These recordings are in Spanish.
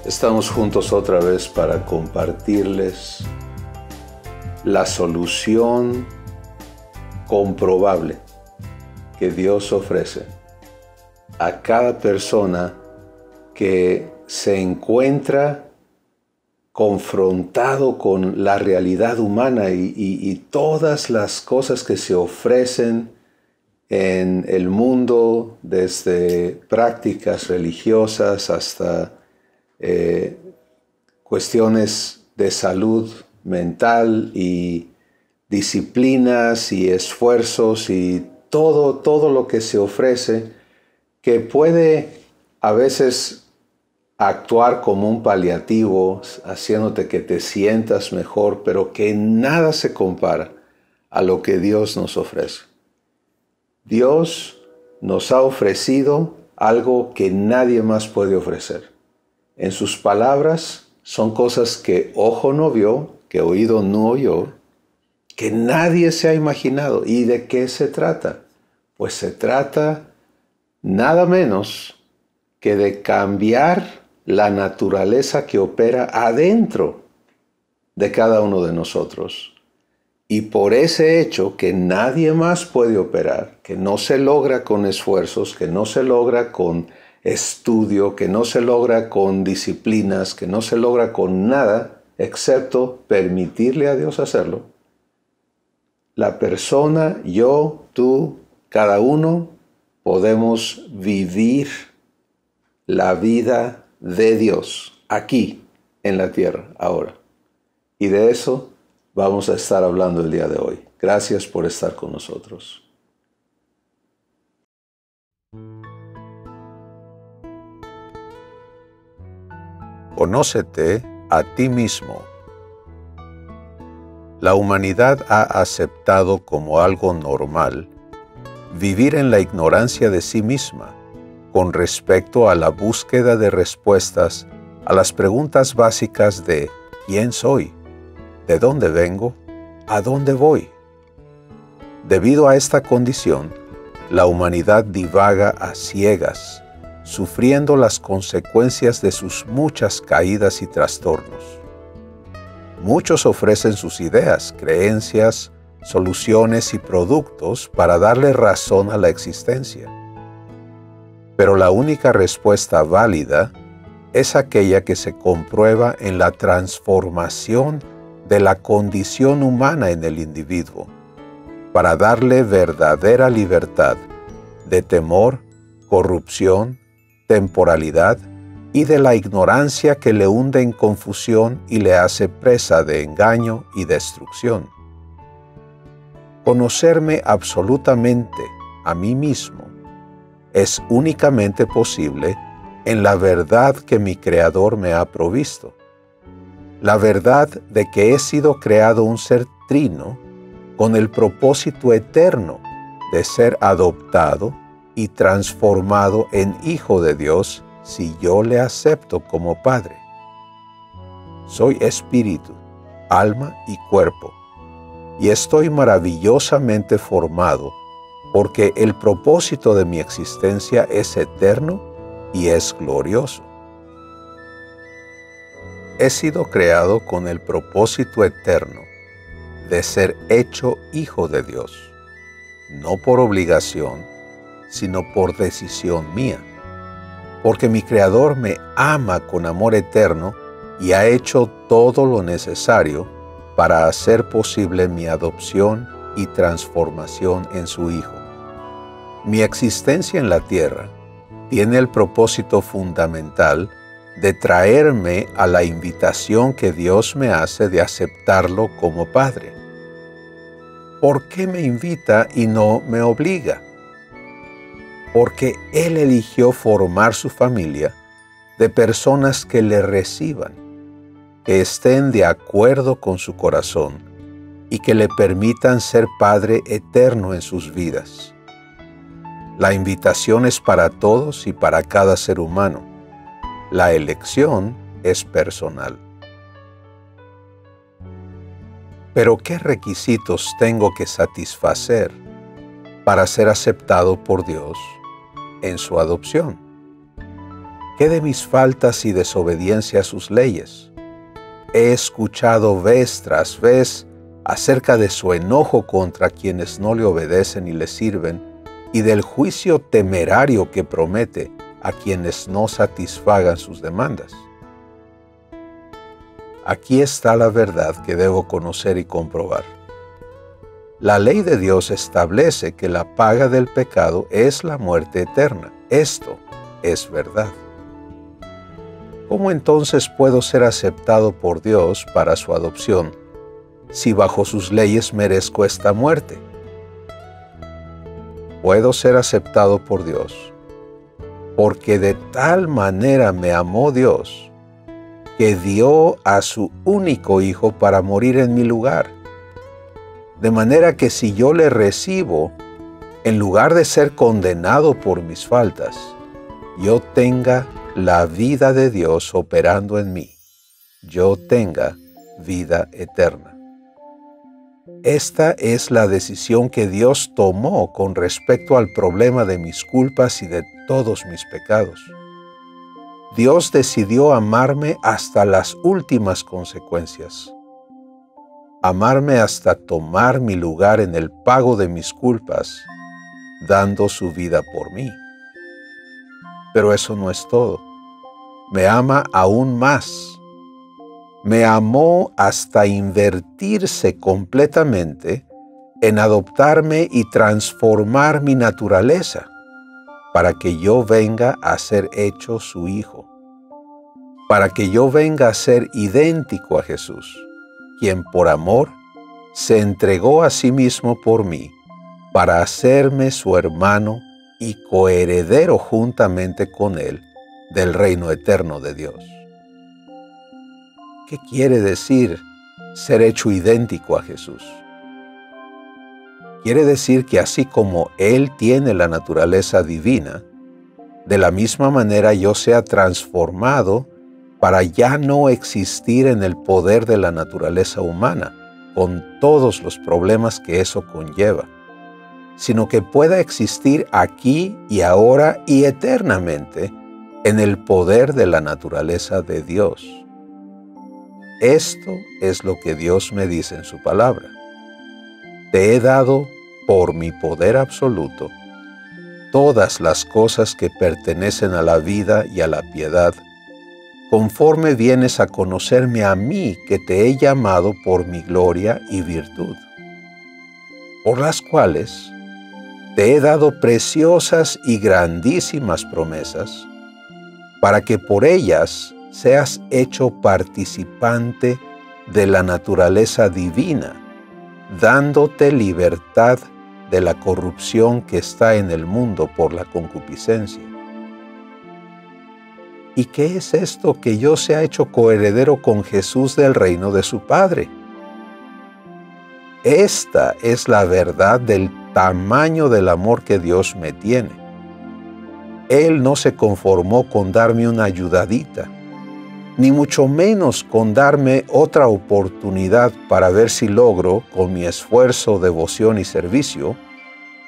Estamos juntos otra vez para compartirles la solución comprobable que Dios ofrece a cada persona que se encuentra confrontado con la realidad humana y todas las cosas que se ofrecen en el mundo, desde prácticas religiosas hasta cuestiones de salud mental y disciplinas y esfuerzos y todo lo que se ofrece, que puede a veces actuar como un paliativo, haciéndote que te sientas mejor, pero que nada se compara a lo que Dios nos ofrece. Dios nos ha ofrecido algo que nadie más puede ofrecer. En sus palabras son cosas que ojo no vio, que oído no oyó, que nadie se ha imaginado. ¿Y de qué se trata? Pues se trata nada menos que de cambiar la naturaleza que opera adentro de cada uno de nosotros. Y por ese hecho que nadie más puede operar, que no se logra con esfuerzos, que no se logra con estudio, que no se logra con disciplinas, que no se logra con nada, excepto permitirle a Dios hacerlo, la persona, yo, tú, cada uno, podemos vivir la vida de Dios aquí en la tierra ahora. Y de eso vamos a estar hablando el día de hoy. Gracias por estar con nosotros. Conócete a ti mismo. La humanidad ha aceptado como algo normal vivir en la ignorancia de sí misma con respecto a la búsqueda de respuestas a las preguntas básicas de ¿quién soy? ¿De dónde vengo? ¿A dónde voy? Debido a esta condición, la humanidad divaga a ciegas, sufriendo las consecuencias de sus muchas caídas y trastornos. Muchos ofrecen sus ideas, creencias, soluciones y productos para darle razón a la existencia. Pero la única respuesta válida es aquella que se comprueba en la transformación de la condición humana en el individuo, para darle verdadera libertad de temor, corrupción, temporalidad y de la ignorancia que le hunde en confusión y le hace presa de engaño y destrucción. Conocerme absolutamente a mí mismo es únicamente posible en la verdad que mi Creador me ha provisto. La verdad de que he sido creado un ser trino con el propósito eterno de ser adoptado y transformado en hijo de Dios si yo le acepto como Padre. Soy espíritu, alma y cuerpo, y estoy maravillosamente formado porque el propósito de mi existencia es eterno y es glorioso. He sido creado con el propósito eterno de ser hecho hijo de Dios, no por obligación, sino por decisión mía, porque mi Creador me ama con amor eterno y ha hecho todo lo necesario para hacer posible mi adopción y transformación en su Hijo. Mi existencia en la tierra tiene el propósito fundamental de traerme a la invitación que Dios me hace de aceptarlo como Padre. ¿Por qué me invita y no me obliga? Porque Él eligió formar su familia de personas que le reciban, que estén de acuerdo con su corazón y que le permitan ser Padre eterno en sus vidas. La invitación es para todos y para cada ser humano. La elección es personal. Pero ¿qué requisitos tengo que satisfacer para ser aceptado por Dios en su adopción? ¿Qué de mis faltas y desobediencia a sus leyes? He escuchado vez tras vez acerca de su enojo contra quienes no le obedecen y le sirven, y del juicio temerario que promete a quienes no satisfagan sus demandas. Aquí está la verdad que debo conocer y comprobar. La ley de Dios establece que la paga del pecado es la muerte eterna. Esto es verdad. ¿Cómo entonces puedo ser aceptado por Dios para su adopción si bajo sus leyes merezco esta muerte? Puedo ser aceptado por Dios porque de tal manera me amó Dios que dio a su único Hijo para morir en mi lugar. De manera que si yo le recibo, en lugar de ser condenado por mis faltas, yo tenga la vida de Dios operando en mí, yo tenga vida eterna. Esta es la decisión que Dios tomó con respecto al problema de mis culpas y de todos mis pecados. Dios decidió amarme hasta las últimas consecuencias. Amarme hasta tomar mi lugar en el pago de mis culpas, dando su vida por mí. Pero eso no es todo. Me ama aún más. Me amó hasta invertirse completamente en adoptarme y transformar mi naturaleza para que yo venga a ser hecho su hijo, para que yo venga a ser idéntico a Jesús, quien por amor se entregó a sí mismo por mí para hacerme su hermano y coheredero juntamente con él del reino eterno de Dios. ¿Qué quiere decir ser hecho idéntico a Jesús? Quiere decir que así como Él tiene la naturaleza divina, de la misma manera yo sea transformado para ya no existir en el poder de la naturaleza humana, con todos los problemas que eso conlleva, sino que pueda existir aquí y ahora y eternamente en el poder de la naturaleza de Dios. Esto es lo que Dios me dice en su palabra. Te he dado por mi poder absoluto todas las cosas que pertenecen a la vida y a la piedad, conforme vienes a conocerme a mí, que te he llamado por mi gloria y virtud, por las cuales te he dado preciosas y grandísimas promesas, para que por ellas seas hecho participante de la naturaleza divina, dándote libertad de la corrupción que está en el mundo por la concupiscencia. ¿Y qué es esto? Que yo sea hecho coheredero con Jesús del reino de su Padre. Esta es la verdad del tamaño del amor que Dios me tiene. Él no se conformó con darme una ayudadita, ni mucho menos con darme otra oportunidad para ver si logro, con mi esfuerzo, devoción y servicio,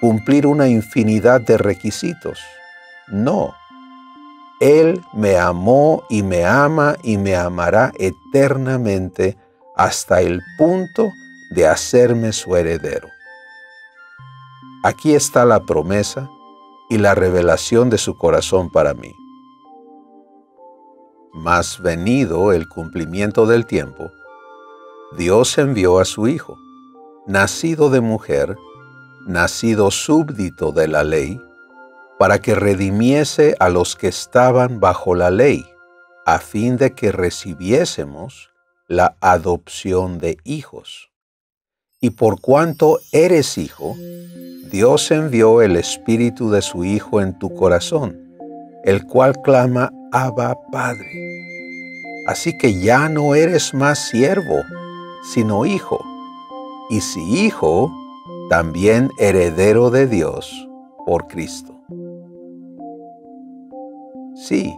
cumplir una infinidad de requisitos. No. Él me amó y me ama y me amará eternamente hasta el punto de hacerme su heredero. Aquí está la promesa y la revelación de su corazón para mí. Mas venido el cumplimiento del tiempo, Dios envió a su Hijo, nacido de mujer, nacido súbdito de la ley, para que redimiese a los que estaban bajo la ley, a fin de que recibiésemos la adopción de hijos. Y por cuanto eres hijo, Dios envió el Espíritu de su Hijo en tu corazón, el cual clama, Abba, Padre. Así que ya no eres más siervo, sino hijo, y si hijo, también heredero de Dios por Cristo. Sí,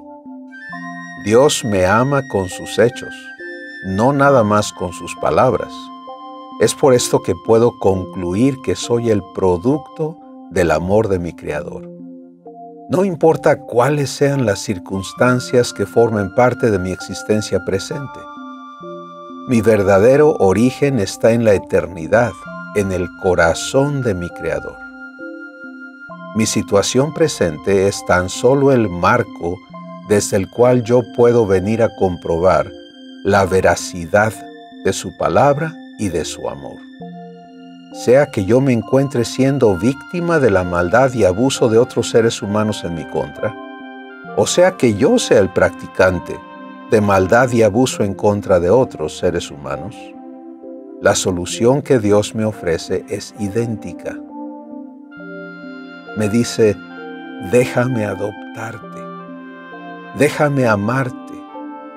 Dios me ama con sus hechos, no nada más con sus palabras. Es por esto que puedo concluir que soy el producto del amor de mi Creador. No importa cuáles sean las circunstancias que formen parte de mi existencia presente. Mi verdadero origen está en la eternidad, en el corazón de mi Creador. Mi situación presente es tan solo el marco desde el cual yo puedo venir a comprobar la veracidad de su palabra y de su amor. Sea que yo me encuentre siendo víctima de la maldad y abuso de otros seres humanos en mi contra, o sea que yo sea el practicante de maldad y abuso en contra de otros seres humanos, la solución que Dios me ofrece es idéntica. Me dice, déjame adoptarte, déjame amarte,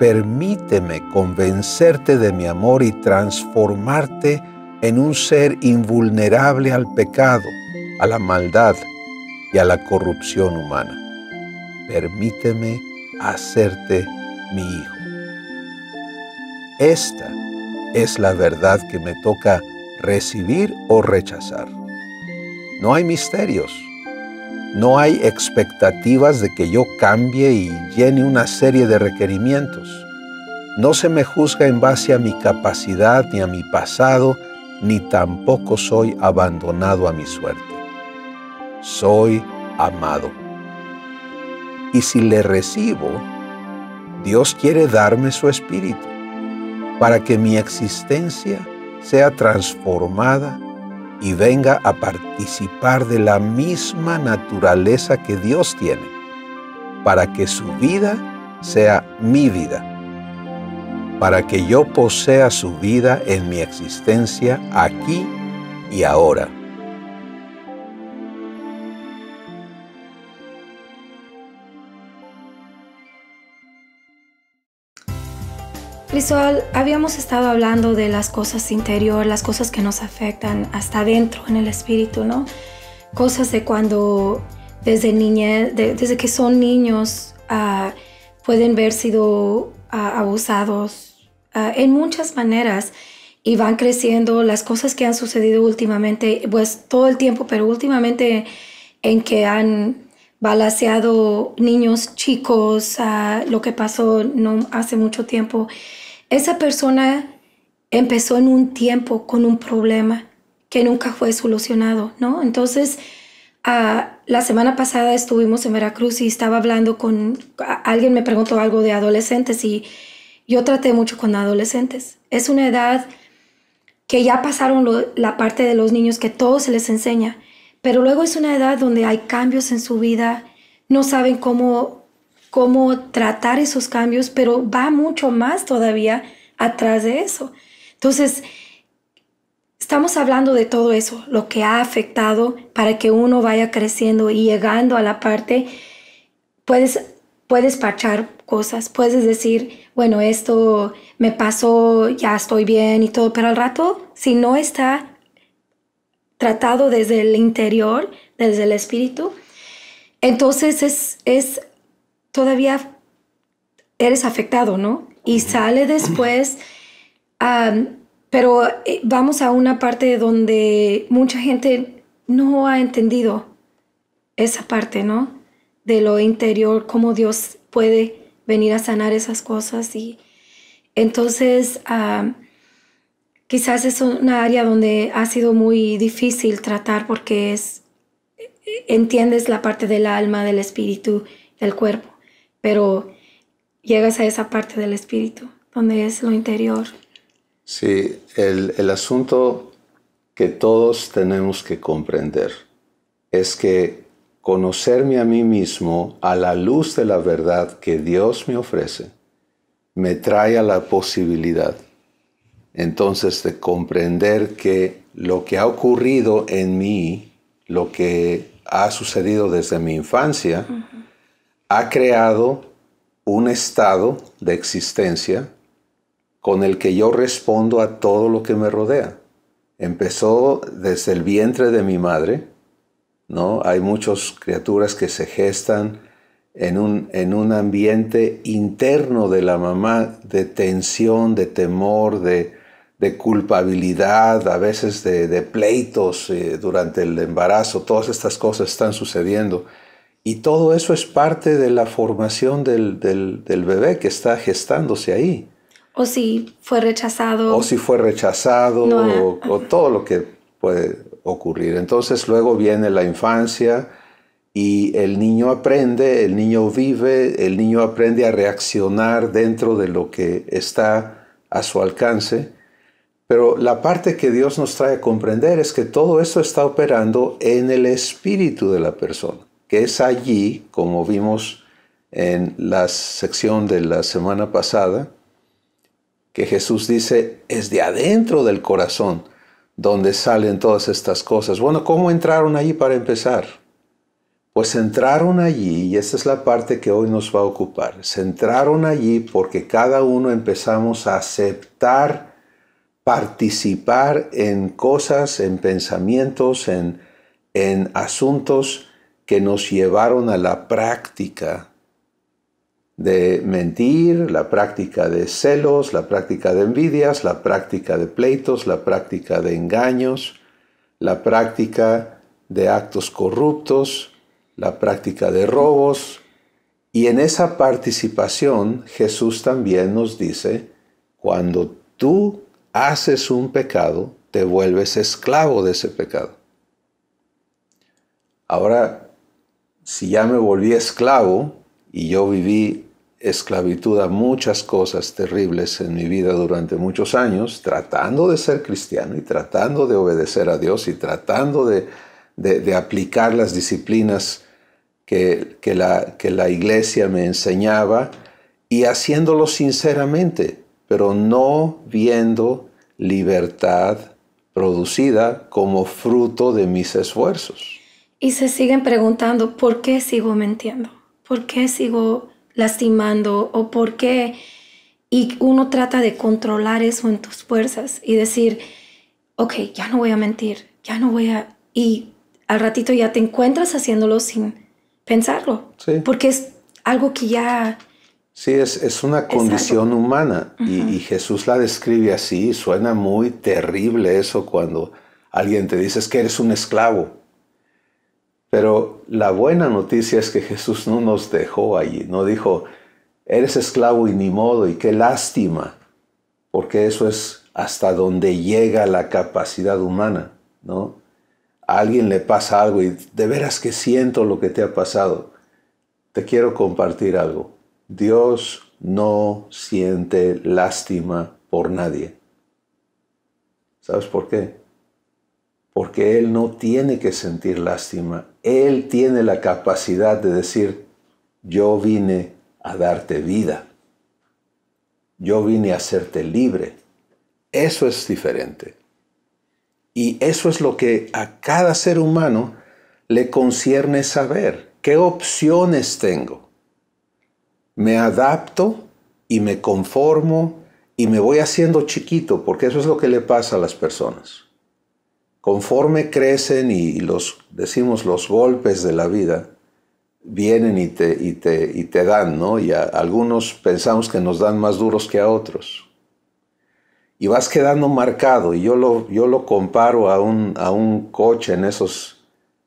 permíteme convencerte de mi amor y transformarte en un ser invulnerable al pecado, a la maldad y a la corrupción humana. Permíteme hacerte mi hijo. Esta es la verdad que me toca recibir o rechazar. No hay misterios. No hay expectativas de que yo cambie y llene una serie de requerimientos. No se me juzga en base a mi capacidad ni a mi pasado, ni tampoco soy abandonado a mi suerte. Soy amado. Y si le recibo, Dios quiere darme su espíritu para que mi existencia sea transformada y venga a participar de la misma naturaleza que Dios tiene, para que su vida sea mi vida, para que yo posea su vida en mi existencia aquí y ahora. Cristóbal, habíamos estado hablando de las cosas interior, las cosas que nos afectan hasta adentro en el espíritu, ¿no? Cosas de cuando desde niñez, desde que son niños, pueden haber sido abusados en muchas maneras y van creciendo. Las cosas que han sucedido últimamente, pues todo el tiempo, pero últimamente en que han balaceado niños chicos, lo que pasó no hace mucho tiempo. Esa persona empezó en un tiempo con un problema que nunca fue solucionado, ¿no? Entonces, la semana pasada estuvimos en Veracruz y estaba hablando con... Alguien me preguntó algo de adolescentes y yo traté mucho con adolescentes. Es una edad que ya pasaron la parte de los niños que todo se les enseña, pero luego es una edad donde hay cambios en su vida, no saben cómo tratar esos cambios, pero va mucho más todavía atrás de eso. Entonces, estamos hablando de todo eso, lo que ha afectado para que uno vaya creciendo y llegando a la parte, puedes parchar cosas, puedes decir, bueno, esto me pasó, ya estoy bien y todo, pero al rato, si no está tratado desde el interior, desde el espíritu, entonces es todavía eres afectado, ¿no? Y sale después, pero vamos a una parte donde mucha gente no ha entendido esa parte, ¿no? De lo interior, cómo Dios puede venir a sanar esas cosas. Y entonces, quizás es una área donde ha sido muy difícil tratar porque entiendes la parte del alma, del espíritu, del cuerpo. Pero llegas a esa parte del espíritu, donde es lo interior. Sí, el asunto que todos tenemos que comprender es que conocerme a mí mismo a la luz de la verdad que Dios me ofrece, me trae a la posibilidad entonces de comprender que lo que ha ocurrido en mí, lo que ha sucedido desde mi infancia, ha creado un estado de existencia con el que yo respondo a todo lo que me rodea. Empezó desde el vientre de mi madre, ¿no? Hay muchas criaturas que se gestan en un ambiente interno de la mamá de tensión, de temor, de culpabilidad, a veces de pleitos durante el embarazo. Todas estas cosas están sucediendo. Y todo eso es parte de la formación del bebé que está gestándose ahí. O si fue rechazado. O si fue rechazado, No, o todo lo que puede ocurrir. Entonces luego viene la infancia y el niño aprende, el niño vive, el niño aprende a reaccionar dentro de lo que está a su alcance. Pero la parte que Dios nos trae a comprender es que todo esto está operando en el espíritu de la persona, que es allí, como vimos en la sección de la semana pasada, que Jesús dice, es de adentro del corazón donde salen todas estas cosas. Bueno, ¿cómo entraron allí para empezar? Pues entraron allí, y esta es la parte que hoy nos va a ocupar. Se entraron allí porque cada uno empezamos a aceptar, participar en cosas, en pensamientos, en asuntos que nos llevaron a la práctica de mentir, la práctica de celos, la práctica de envidias, la práctica de pleitos, la práctica de engaños, la práctica de actos corruptos, la práctica de robos. Y en esa participación Jesús también nos dice, cuando tú haces un pecado, te vuelves esclavo de ese pecado. Ahora, si ya me volví esclavo y yo viví esclavitud a muchas cosas terribles en mi vida durante muchos años, tratando de ser cristiano y tratando de obedecer a Dios y tratando de aplicar las disciplinas que la iglesia me enseñaba y haciéndolo sinceramente, pero no viendo libertad producida como fruto de mis esfuerzos. Y se siguen preguntando, ¿por qué sigo mintiendo? ¿Por qué sigo lastimando? ¿O por qué? Y uno trata de controlar eso en tus fuerzas y decir, ok, ya no voy a mentir, ya no voy a... Y al ratito ya te encuentras haciéndolo sin pensarlo. Sí. Porque es algo que ya... Sí, es una condición humana. Y Jesús la describe así. Suena muy terrible eso cuando alguien te dice que eres un esclavo. Pero la buena noticia es que Jesús no nos dejó allí. No dijo, eres esclavo y ni modo, y qué lástima. Porque eso es hasta donde llega la capacidad humana, ¿no? A alguien le pasa algo y de veras que siento lo que te ha pasado. Te quiero compartir algo. Dios no siente lástima por nadie. ¿Sabes por qué? Porque Él no tiene que sentir lástima. Él tiene la capacidad de decir, yo vine a darte vida. Yo vine a hacerte libre. Eso es diferente. Y eso es lo que a cada ser humano le concierne saber. ¿Qué opciones tengo? ¿Me adapto y me conformo y me voy haciendo chiquito? Porque eso es lo que le pasa a las personas. Conforme crecen y decimos los golpes de la vida, vienen y te dan, ¿no? Y a algunos pensamos que nos dan más duros que a otros. Y vas quedando marcado. Y yo lo comparo a un coche en esos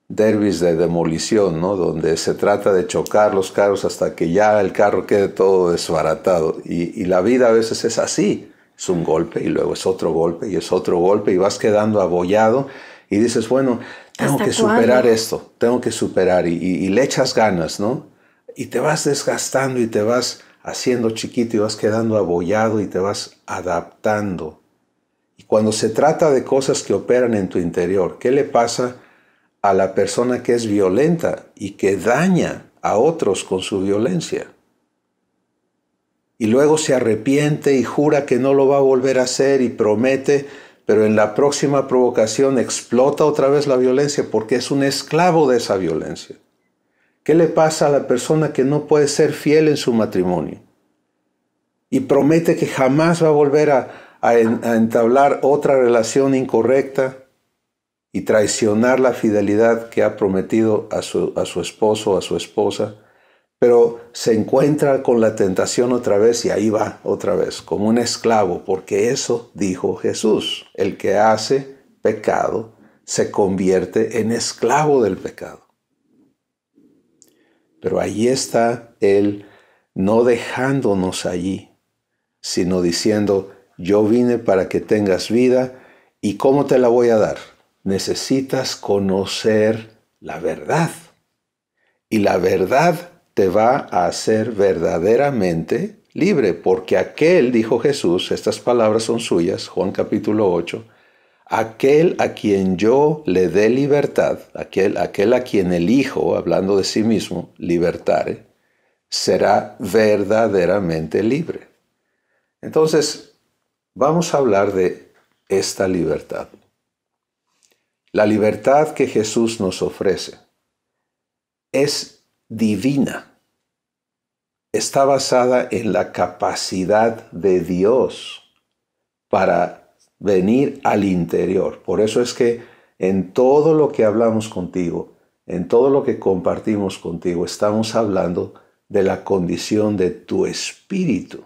derbis de demolición, ¿no? Donde se trata de chocar los carros hasta que ya el carro quede todo desbaratado. Y la vida a veces es así. Es un golpe y luego es otro golpe y es otro golpe y vas quedando abollado y dices, bueno, tengo que superar esto, tengo que superar y le echas ganas, ¿no? Y te vas desgastando y te vas haciendo chiquito y vas quedando abollado y te vas adaptando. Y cuando se trata de cosas que operan en tu interior, ¿qué le pasa a la persona que es violenta y que daña a otros con su violencia? Y luego se arrepiente y jura que no lo va a volver a hacer y promete, pero en la próxima provocación explota otra vez la violencia porque es un esclavo de esa violencia. ¿Qué le pasa a la persona que no puede ser fiel en su matrimonio? Y promete que jamás va a volver a entablar otra relación incorrecta y traicionar la fidelidad que ha prometido a su esposo o a su esposa. Pero se encuentra con la tentación otra vez y ahí va otra vez, como un esclavo, porque eso dijo Jesús. El que hace pecado se convierte en esclavo del pecado. Pero allí está Él, no dejándonos allí, sino diciendo, yo vine para que tengas vida, ¿y cómo te la voy a dar? Necesitas conocer la verdad. Y la verdad te va a hacer verdaderamente libre, porque aquel, dijo Jesús, estas palabras son suyas, Juan capítulo 8, aquel a quien yo le dé libertad, aquel a quien el Hijo, hablando de sí mismo, libertare, será verdaderamente libre. Entonces, vamos a hablar de esta libertad. La libertad que Jesús nos ofrece es divina. Está basada en la capacidad de Dios para venir al interior. Por eso es que en todo lo que hablamos contigo, en todo lo que compartimos contigo, estamos hablando de la condición de tu espíritu.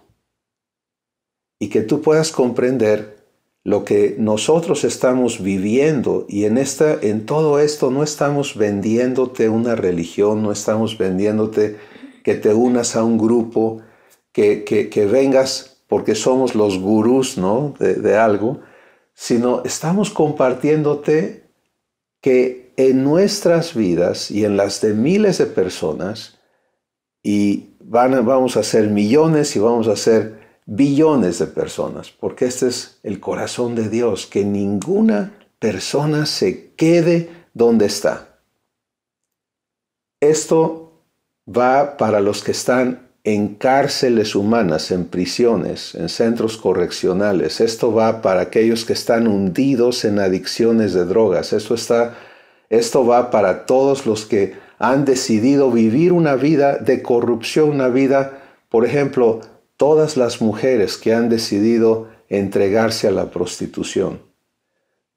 Y que tú puedas comprender lo que nosotros estamos viviendo, y en todo esto no estamos vendiéndote una religión, no estamos vendiéndote que te unas a un grupo, que vengas porque somos los gurús, ¿no? de algo, sino estamos compartiéndote que en nuestras vidas y en las de miles de personas, y vamos a ser millones y vamos a ser billones de personas, porque este es el corazón de Dios, que ninguna persona se quede donde está. Esto va para los que están en cárceles humanas, en prisiones, en centros correccionales. Esto va para aquellos que están hundidos en adicciones de drogas. Esto va para todos los que han decidido vivir una vida de corrupción, una vida, por ejemplo, todas las mujeres que han decidido entregarse a la prostitución,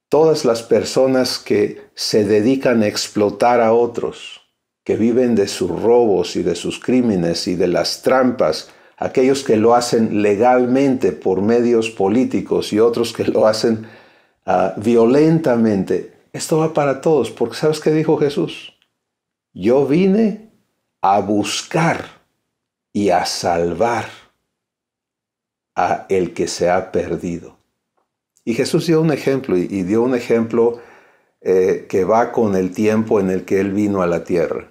todas las personas que se dedican a explotar a otros, que viven de sus robos y de sus crímenes y de las trampas, aquellos que lo hacen legalmente por medios políticos y otros que lo hacen violentamente. Esto va para todos, porque ¿sabes qué dijo Jesús? Yo vine a buscar y a salvar a el que se ha perdido. Y Jesús dio un ejemplo, y dio un ejemplo que va con el tiempo en el que Él vino a la tierra.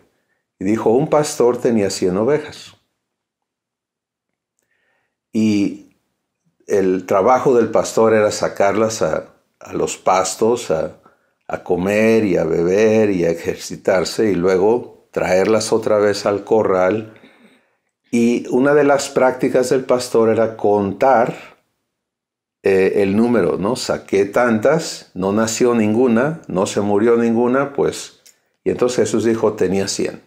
Y dijo, un pastor tenía 100 ovejas. Y el trabajo del pastor era sacarlas a los pastos, a comer y a beber y a ejercitarse, y luego traerlas otra vez al corral. Y una de las prácticas del pastor era contar el número, ¿no? Saqué tantas, no nació ninguna, no se murió ninguna, pues. Y entonces Jesús dijo, tenía 100.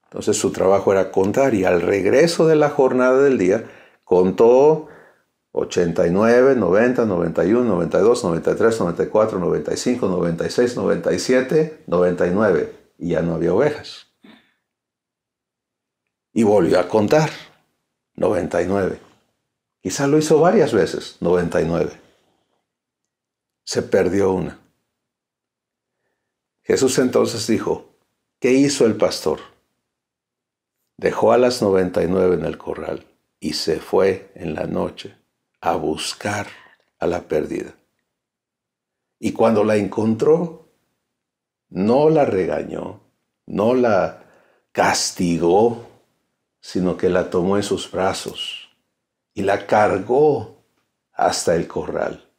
Entonces su trabajo era contar, y al regreso de la jornada del día, contó 89, 90, 91, 92, 93, 94, 95, 96, 97, 99. Y ya no había ovejas. Y volvió a contar, 99. Quizá lo hizo varias veces, 99. Se perdió una. Jesús entonces dijo, ¿qué hizo el pastor? Dejó a las 99 en el corral y se fue en la noche a buscar a la perdida. Y cuando la encontró, no la regañó, no la castigó, sino que la tomó en sus brazos y la cargó hasta el corral.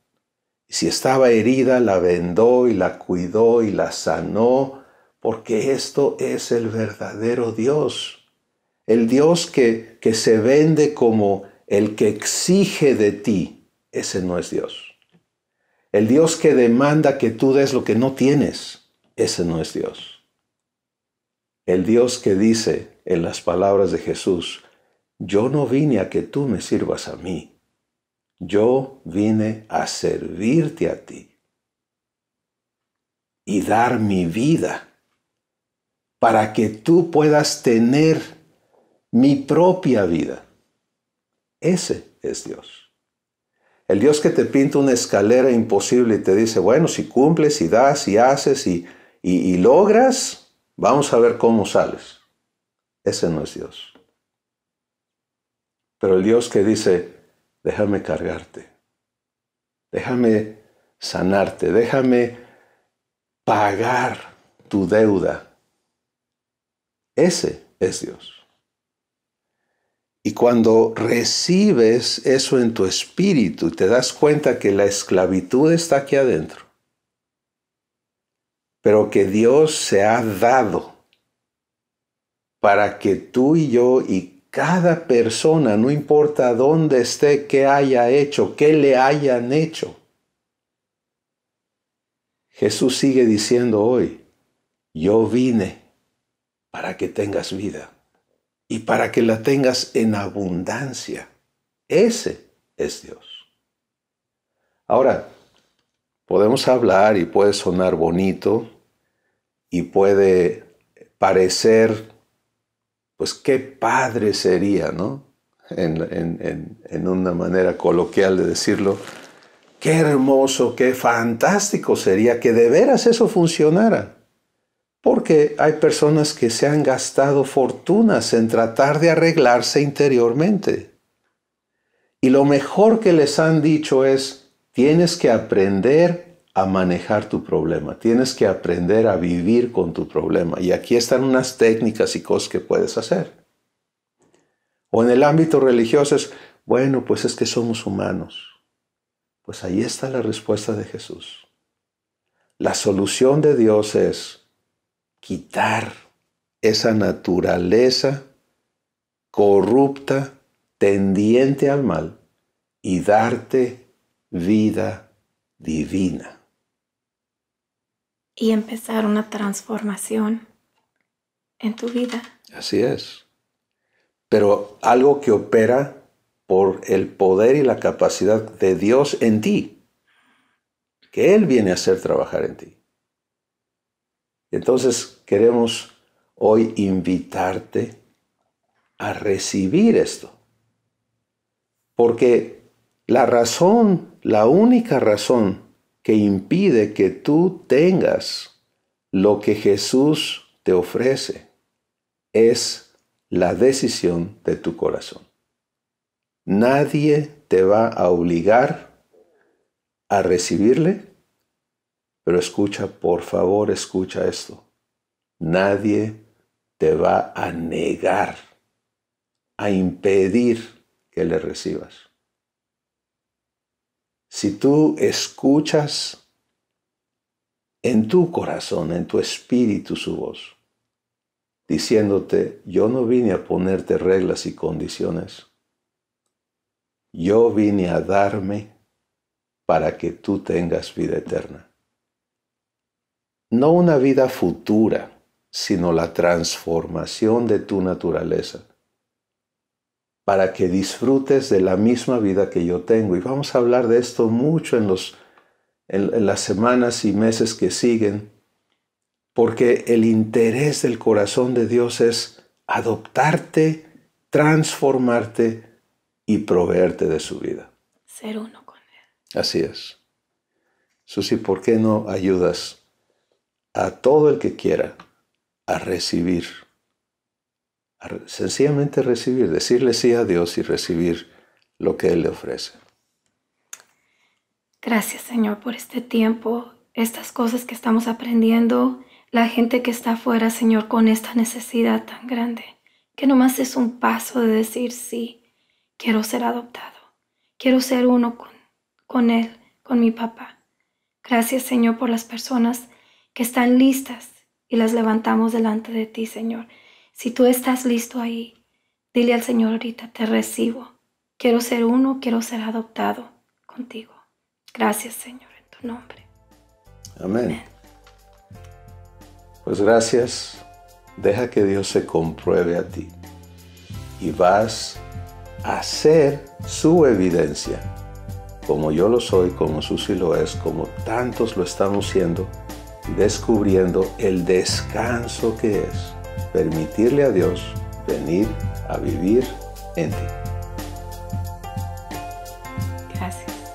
Y si estaba herida, la vendó y la cuidó y la sanó, porque esto es el verdadero Dios. El Dios que se vende como el que exige de ti, ese no es Dios. El Dios que demanda que tú des lo que no tienes, ese no es Dios. El Dios que dice en las palabras de Jesús, yo no vine a que tú me sirvas a mí, yo vine a servirte a ti y dar mi vida para que tú puedas tener mi propia vida. Ese es Dios. El Dios que te pinta una escalera imposible y te dice, bueno, si cumples y das y haces y logras, vamos a ver cómo sales. ese no es Dios. Pero el Dios que dice, déjame cargarte, déjame sanarte, déjame pagar tu deuda, ese es Dios. Y cuando recibes eso en tu espíritu, te das cuenta que la esclavitud está aquí adentro, pero que Dios se ha dado para que tú y yo y cada persona, no importa dónde esté, qué haya hecho, qué le hayan hecho. Jesús sigue diciendo hoy, yo vine para que tengas vida y para que la tengas en abundancia. Ese es Dios. Ahora, podemos hablar y puede sonar bonito y puede parecer, pues qué padre sería, ¿no? En una manera coloquial de decirlo, qué hermoso, qué fantástico sería que de veras eso funcionara. Porque hay personas que se han gastado fortunas en tratar de arreglarse interiormente. Y lo mejor que les han dicho es, tienes que aprender a manejar tu problema. Tienes que aprender a vivir con tu problema. Y aquí están unas técnicas y cosas que puedes hacer. O en el ámbito religioso es, bueno, pues es que somos humanos. Pues ahí está la respuesta de Jesús. La solución de Dios es quitar esa naturaleza corrupta, tendiente al mal, y darte vida divina. Y empezar una transformación en tu vida. Así es. Pero algo que opera por el poder y la capacidad de Dios en ti, que Él viene a hacer trabajar en ti. Entonces queremos hoy invitarte a recibir esto. Porque la única razón que impide que tú tengas lo que Jesús te ofrece es la decisión de tu corazón. Nadie te va a obligar a recibirle, pero escucha, por favor, escucha esto. Nadie te va a negar, a impedir que le recibas. Si tú escuchas en tu corazón, en tu espíritu su voz, diciéndote, yo no vine a ponerte reglas y condiciones, yo vine a darme para que tú tengas vida eterna. No una vida futura, sino la transformación de tu naturaleza, para que disfrutes de la misma vida que yo tengo. Y vamos a hablar de esto mucho en las semanas y meses que siguen, porque el interés del corazón de Dios es adoptarte, transformarte y proveerte de su vida. Ser uno con Él. Así es. Susi, ¿por qué no ayudas a todo el que quiera a recibir? Sencillamente recibir, decirle sí a Dios y recibir lo que Él le ofrece. Gracias, Señor, por este tiempo, estas cosas que estamos aprendiendo, la gente que está afuera, Señor, con esta necesidad tan grande, que nomás es un paso de decir sí, quiero ser adoptado, quiero ser uno con Él, con mi papá. Gracias, Señor, por las personas que están listas y las levantamos delante de ti, Señor. Si tú estás listo ahí, dile al Señor ahorita, te recibo. Quiero ser uno, quiero ser adoptado contigo. Gracias, Señor, en tu nombre. Amén. Amén. Pues gracias. Deja que Dios se compruebe a ti. Y vas a ser su evidencia. Como yo lo soy, como Susi lo es, como tantos lo estamos siendo. Y descubriendo el descanso que es permitirle a Dios venir a vivir en ti. Gracias.